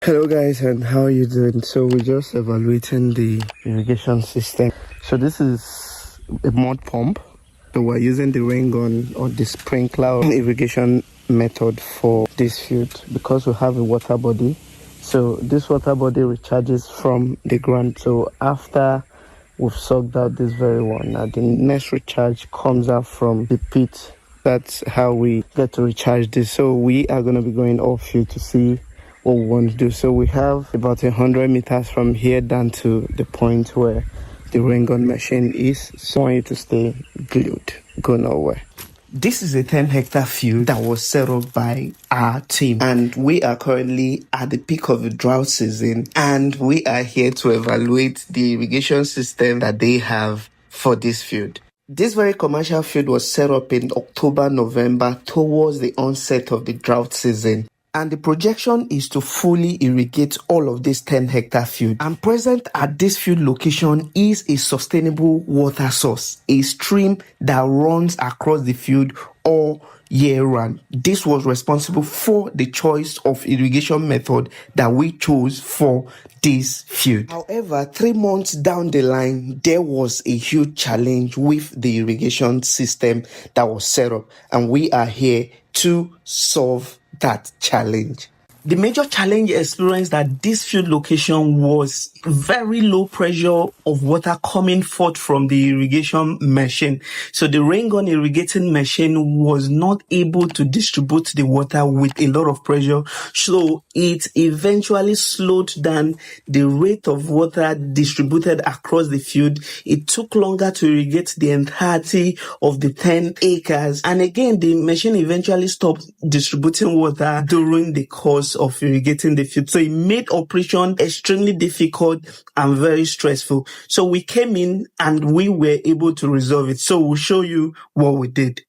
Hello guys, and how are you doing? So we're just evaluating the irrigation system. So this is a mud pump. So we're using the rain gun or the sprinkler irrigation method for this field because we have a water body. So this water body recharges from the ground. So after we've sucked out this very one, now the next recharge comes out from the pit. That's how we get to recharge this. So we are going to be going off field to see what we want to do. So we have about 100 meters from here down to the point where the rain gun machine is. So I want you to stay glued, go nowhere. This is a 10-hectare field that was set up by our team, and we are currently at the peak of the drought season, and we are here to evaluate the irrigation system that they have for this field. This very commercial field was set up in October, November towards the onset of the drought season. And the projection is to fully irrigate all of this 10-hectare field. And present at this field location is a sustainable water source, a stream that runs across the field all year round. This was responsible for the choice of irrigation method that we chose for this field. However, 3 months down the line, there was a huge challenge with the irrigation system that was set up, and we are here to solve that challenge. The major challenge experienced at this field location was very low pressure of water coming forth from the irrigation machine. So the rain gun irrigating machine was not able to distribute the water with a lot of pressure. So it eventually slowed down the rate of water distributed across the field. It took longer to irrigate the entirety of the 10 acres. And again, the machine eventually stopped distributing water during the course of irrigating the field. So it made operation extremely difficult and very stressful. So we came in and we were able to resolve it. So we'll show you what we did.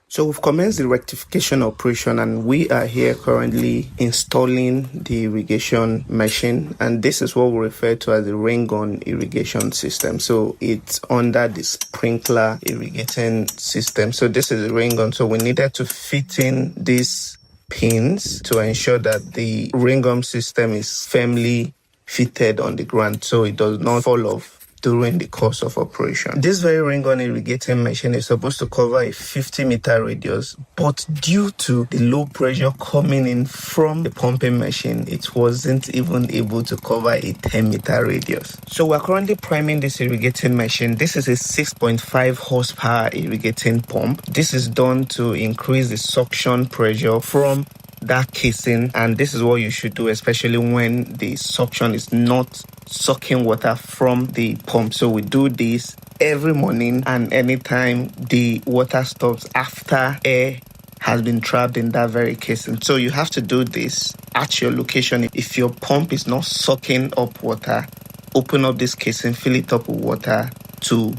So we've commenced the rectification operation, and we are here currently installing the irrigation machine, and this is what we refer to as the rain gun irrigation system. So it's under the sprinkler irrigating system. So this is the rain gun. So we needed to fit in these pins to ensure that the rain gun system is firmly fitted on the ground so it does not fall off during the course of operation. This very rain gun irrigating machine is supposed to cover a 50-meter radius, but due to the low pressure coming in from the pumping machine, it wasn't even able to cover a 10-meter radius. So we're currently priming this irrigating machine. This is a 6.5 horsepower irrigating pump. This is done to increase the suction pressure from that casing, and this is what you should do, especially when the suction is not sucking water from the pump. So we do this every morning, and anytime the water stops after air has been trapped in that very casing. So you have to do this at your location. If your pump is not sucking up water, open up this casing, fill it up with water to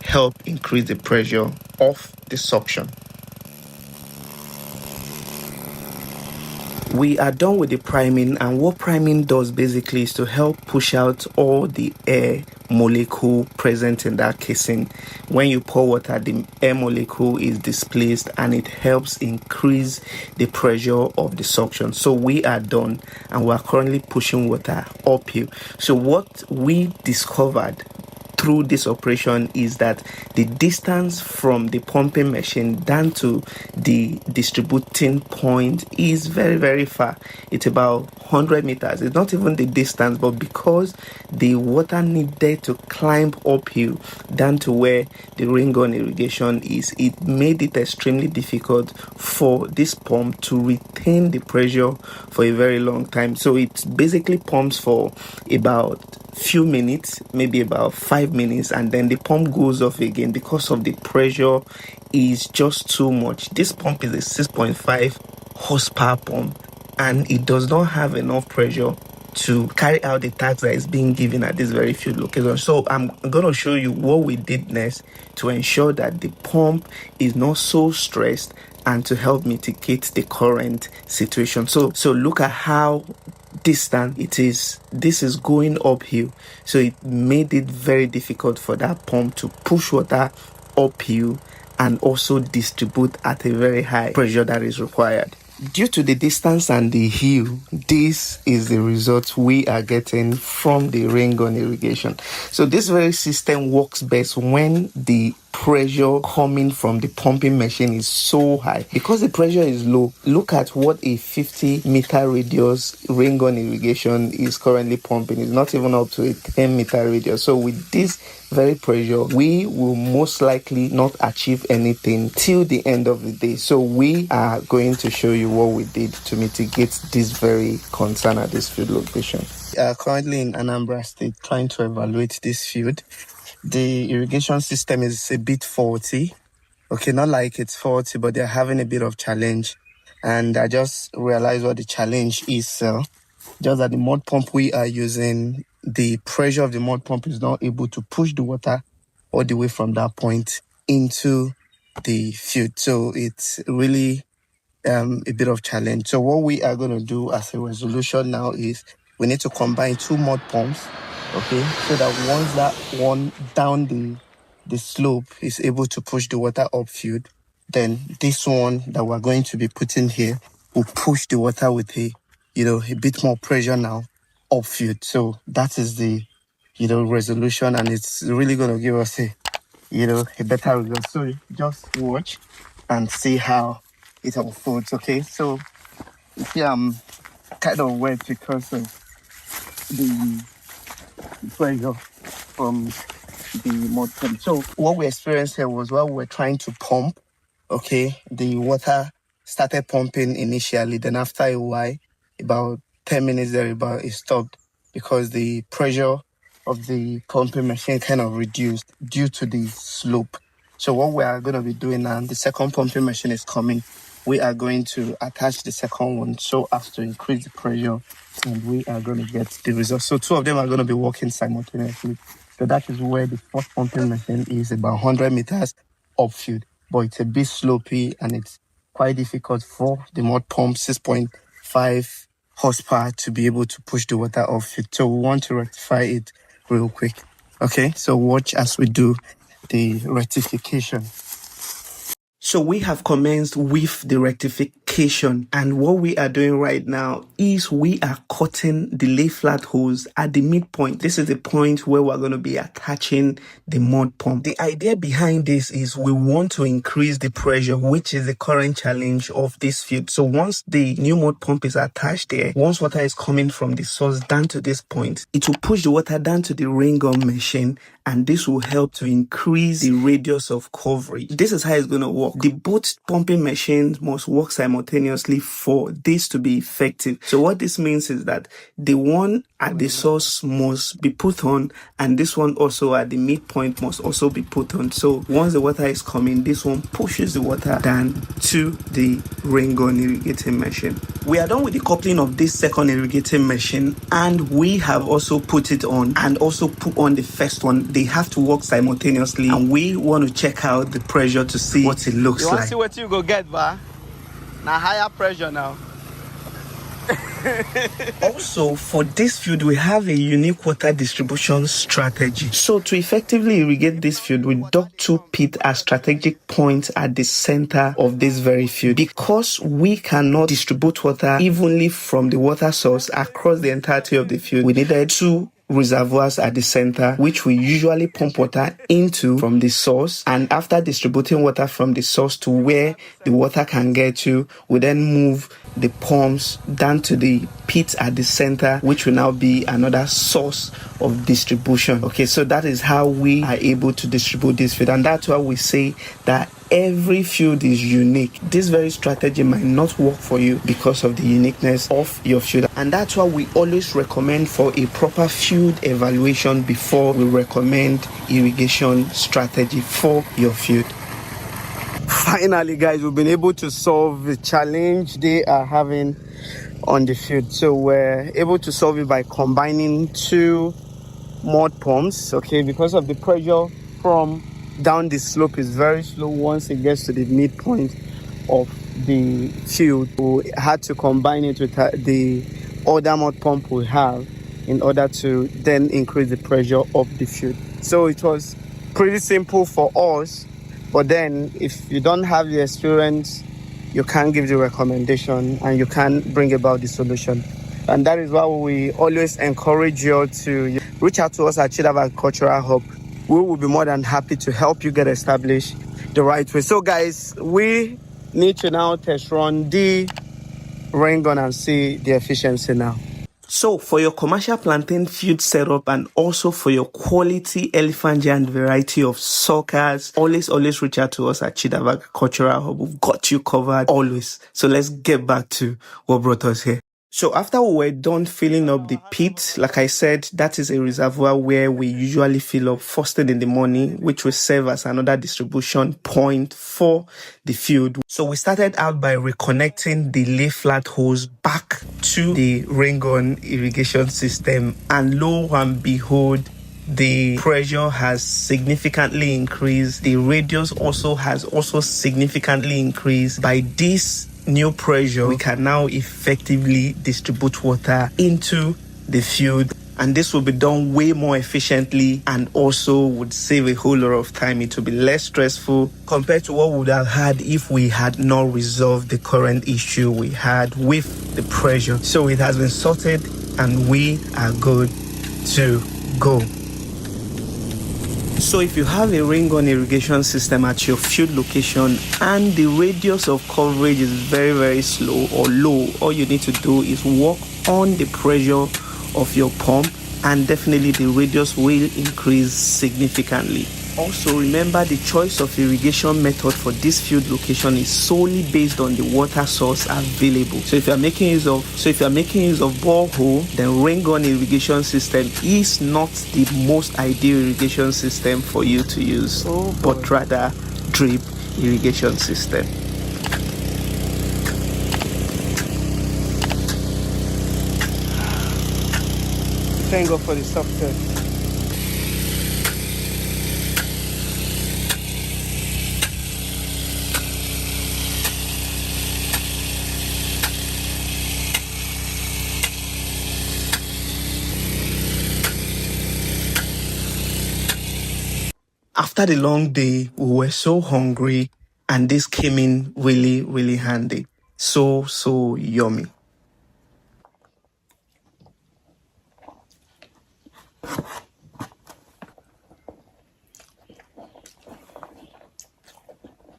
help increase the pressure of the suction. We are done with the priming, and what priming does basically is to help push out all the air molecule present in that casing. When you pour water, the air molecule is displaced and it helps increase the pressure of the suction. So we are done, and we are currently pushing water uphill. So what we discovered through this operation is that the distance from the pumping machine down to the distributing point is very, very far. It's about 100 meters. It's not even the distance, but because the water needed to climb uphill down to where the rain gun irrigation is, it made it extremely difficult for this pump to retain the pressure for a very long time. So it basically pumps for about few minutes, maybe about 5 minutes, and then the pump goes off again because of the pressure is just too much. This pump is a 6.5 horsepower pump, and it does not have enough pressure to carry out the task that is being given at this very field location. So I'm going to show you what we did next to ensure that the pump is not so stressed and to help mitigate the current situation. So look at how distant it is. This is going uphill, so it made it very difficult for that pump to push water uphill and also distribute at a very high pressure that is required. due to the distance and the hill, this is the result we are getting from the rain gun irrigation. So this very system works best when the pressure coming from the pumping machine is so high. Because the pressure is low, look at what a 50-meter radius rain gun irrigation is currently pumping. It's not even up to a 10-meter radius. So with this very pressure, we will most likely not achieve anything till the end of the day. So we are going to show you what we did to mitigate this very concern at this field location. We are currently in Anambra State trying to evaluate this field. The irrigation system is a bit faulty. Okay, not like it's faulty, but they're having a bit of challenge. And I just realized what the challenge is. Just that the mud pump we are using, the pressure of the mud pump is not able to push the water all the way from that point into the field. So it's really a bit of challenge. So what we are going to do as a resolution now is we need to combine 2 mud pumps, okay, so that once that one down the slope is able to push the water upfield, then this one that we're going to be putting here will push the water with a bit more pressure now upfield. So that is the resolution, and it's really going to give us a better result. So just watch and see how it unfolds. Okay, so here I'm kind of wet because of the pressure from the mud pump. So what we experienced here was while we were trying to pump, okay, the water started pumping initially. Then after a while, about 10 minutes it stopped because the pressure of the pumping machine kind of reduced due to the slope. So what we are going to be doing now, the second pumping machine is coming. We are going to attach the second one so as to increase the pressure, and we are going to get the result. So 2 of them are going to be working simultaneously. So that is where the first pumping machine is, about 100 meters upfield. But it's a bit slopey and it's quite difficult for the mud pump 6.5 horsepower to be able to push the water upfield. So we want to rectify it real quick. Okay, so watch as we do the rectification. So we have commenced with the rectification, and what we are doing right now is we are cutting the lay flat hose at the midpoint. This is the point where we're going to be attaching the mud pump. The idea behind this is we want to increase the pressure, which is the current challenge of this field. So once the new mud pump is attached there, once water is coming from the source down to this point, it will push the water down to the rain gun machine, and this will help to increase the radius of coverage. This is how it's going to work. The both pumping machines must work simultaneously for this to be effective. So what this means is that the one at the source must be put on, and this one also at the midpoint must also be put on. So once the water is coming, this one pushes the water down to the rain gun irrigating machine. We are done with the coupling of this second irrigating machine, and we have also put it on and also put on the first one. They have to work simultaneously, and we want to check out the pressure to see what it looks like. You want to see what you go get, ba? Now higher pressure now. Also, for this field, we have a unique water distribution strategy. So to effectively irrigate this field, we dug 2 pits at strategic points at the center of this very field. Because we cannot distribute water evenly from the water source across the entirety of the field, we needed 2 reservoirs at the center, which we usually pump water into from the source, and after distributing water from the source to where the water can get to, we then move the pumps down to the pit at the center, which will now be another source of distribution. Okay, so that is how we are able to distribute this field, and that's why we say that every field is unique. This very strategy might not work for you because of the uniqueness of your field, and that's why we always recommend for a proper field evaluation before we recommend irrigation strategy for your field. Finally, guys, we've been able to solve the challenge they are having on the field. So we're able to solve it by combining 2 mud pumps, okay, because of the pressure from down the slope is very slow. Once it gets to the midpoint of the field, we had to combine it with the other mud pump we have in order to then increase the pressure of the field. So it was pretty simple for us, but then if you don't have the experience you can't give the recommendation and you can't bring about the solution. And that is why we always encourage you to reach out to us at Chidab Agricultural Hub. We will be more than happy to help you get established the right way. So guys, we need to now test run the rain gun and see the efficiency now. So for your commercial plantain field setup and also for your quality elephant giant variety of suckers, always reach out to us at Chidab Agricultural Hub. We've got you covered always. So let's get back to what brought us here. So after we were done filling up the pit, like I said, that is a reservoir where we usually fill up first thing in the morning, which will serve as another distribution point for the field. So we started out by reconnecting the lay flat hose back to the rain gun irrigation system, and lo and behold, the pressure has significantly increased. The radius has significantly increased. By this new pressure, we can now effectively distribute water into the field, and this will be done way more efficiently and also would save a whole lot of time. It will be less stressful compared to what we would have had if we had not resolved the current issue we had with the pressure. So it has been sorted and we are good to go. So if you have a rain gun irrigation system at your field location and the radius of coverage is very slow or low, all you need to do is work on the pressure of your pump and definitely the radius will increase significantly. Also remember, the choice of irrigation method for this field location is solely based on the water source available. So if you are making use of borehole, then rain gun irrigation system is not the most ideal irrigation system for you to use, but rather drip irrigation system. Thank God for the software. After the long day, we were so hungry, and this came in really handy. So yummy.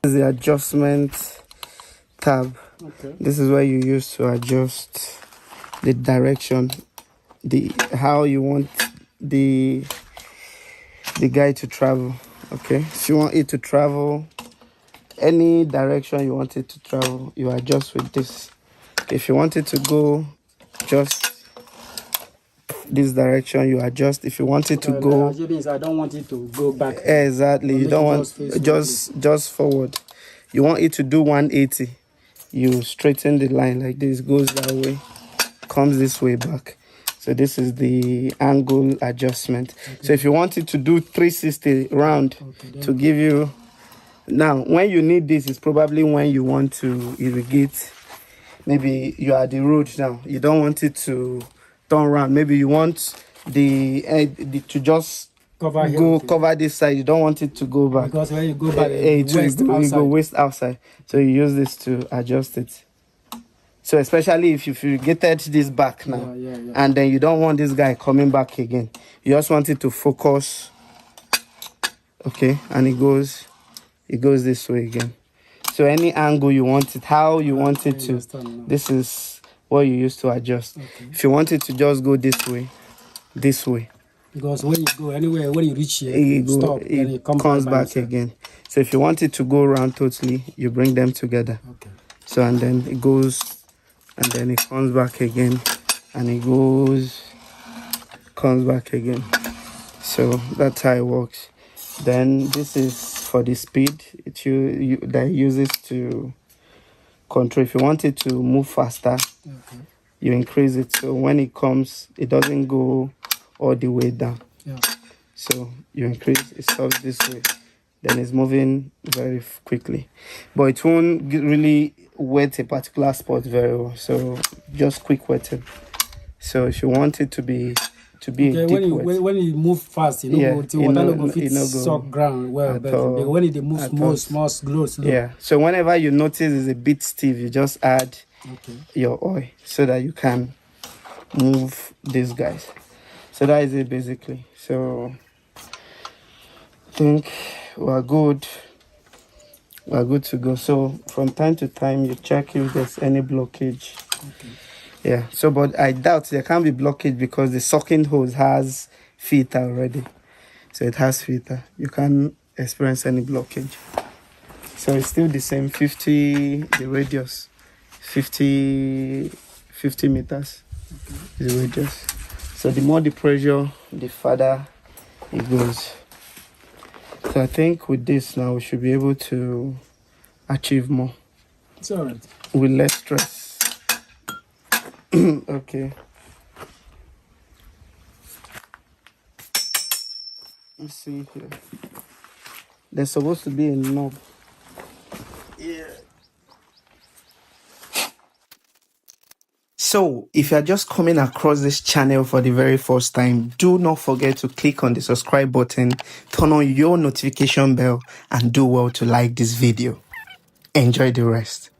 This is the adjustment tab. Okay. This is where you use to adjust the direction, how you want the guide to travel. Okay, if you want it to travel any direction you want it to travel, you adjust with this. If you want it to go just this direction, you adjust. If you want it to go, I don't want it to go back. Exactly, you don't want just forward. You want it to do 180, you straighten the line like this, goes that way, comes this way back. So this is the angle adjustment. Okay. So if you want it to do 360 round, to give you, now when you need this is probably when you want to irrigate. Maybe you are at the road now, you don't want it to turn around. Maybe you want the to just cover this side. You don't want it to go back, because when you go back, you go waist outside. So you use this to adjust it. So especially if you've irrigated this back now, and then you don't want this guy coming back again, you just want it to focus. Okay, and it goes this way again. So any angle you want it, how you want it to, this is what you use to adjust. Okay. If you want it to just go this way. Because when you go anywhere, when you reach here, it comes back again. So if you want it to go around totally, you bring them together. Okay. So and then it goes, and then it comes back again, and it comes back again. So that's how it works. Then this is for the speed that uses to control. If you want it to move faster, you increase it. So when it comes, it doesn't go all the way down. Yeah. So you increase, it stops this way. Then it's moving very quickly. But it won't really wet a particular spot very well. So just quick wetting. So if you want it to to be Okay, a deep wet. when you move fast, you know, Yeah, go till you water know, no go fit you know, go soak ground well, at but all, when it move at small, all. small, slow. Yeah. So whenever you notice it's a bit stiff, you just add Okay. your oil so that you can move these guys. So that is it basically. So I think we're good. We're good to go. So from time to time you check if there's any blockage. Okay. Yeah. So but I doubt there can't be blockage because the sucking hose has filter already. So it has filter. You can't experience any blockage. So it's still the same 50 the radius. 50 meters is the radius. So the more the pressure, the farther it goes. So I think with this now we should be able to achieve more It's all right. with less stress. Okay. Let's see here. There's supposed to be a knob. Yeah. So, if you are just coming across this channel for the very first time, do not forget to click on the subscribe button, turn on your notification bell, and do well to like this video. Enjoy the rest.